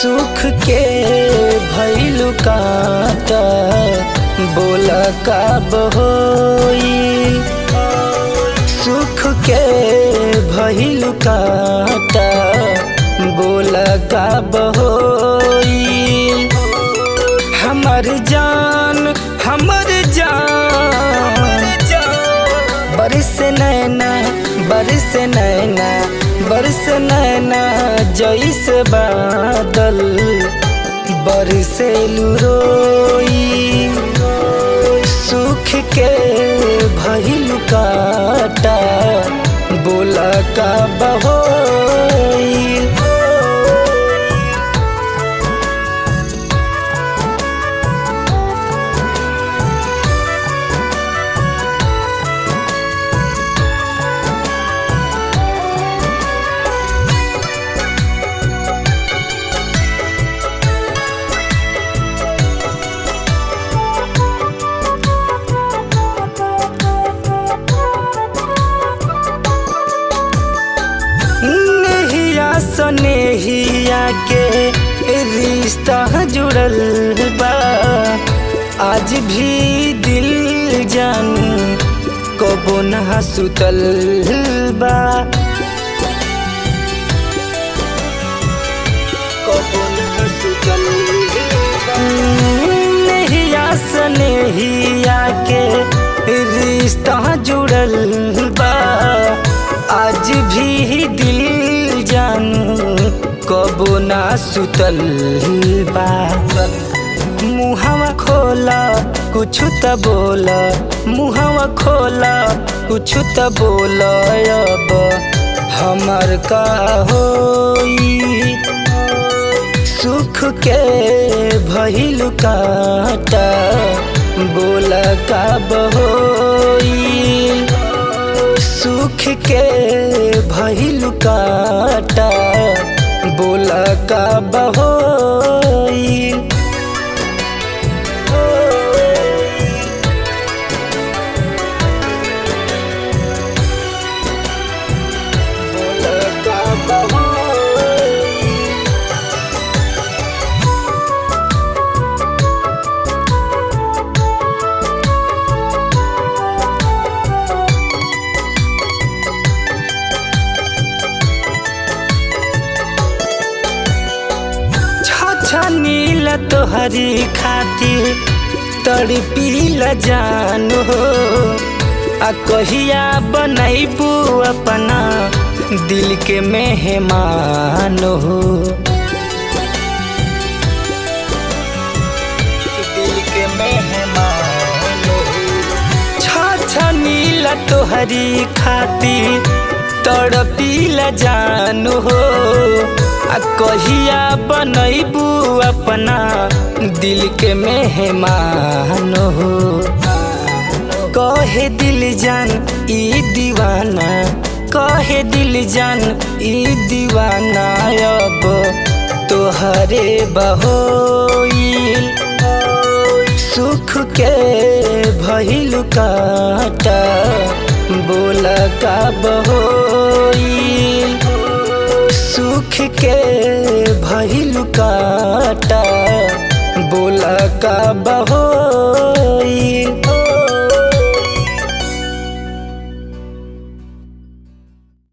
सुख के भइलु काटा बोला कब होई। सुख के भइलु काटा बोला कब होई। हमर जान बरस नैना बरस नैना बरस नैना जैसे बादल बरसेलु रोई। सुख के भइलु काटा बोला कब होई। स्नेहिया के रिश्ता जुड़ल बा आज भी दिल जानी कबो ना सुतल बा। कबो ना सुतल बा। नहिया स्नेहिया के रिश्ता जुड़ल बा आज भी दिल जानू कबो ना सुतल बा। मुहावा खोला कुछ त बोला मुहावा खोला कुछ त बोला अब हमर का होई। सुख के भइलु काटा बोला कब होई। सुख के भइलु काटा बोला कब होई। बोला कब होई। नील तोहरी खातिर तड़पीला जानू हो आ कहिया बनैबू अपना दिल के मेहमान हो। दिल के मेहमान हो। छा नीला तोहरी खातिर तड़पीला जानू हो आ कहिया बनैबू अपना दिल के मेहमान हो। कहे दिल जान ई दीवाना कहे दिल जान ई दीवाना अब तोहरे बहोई। सुख के भइलु काटा बोला कब होई। सुख के भइलु काटा बोला कब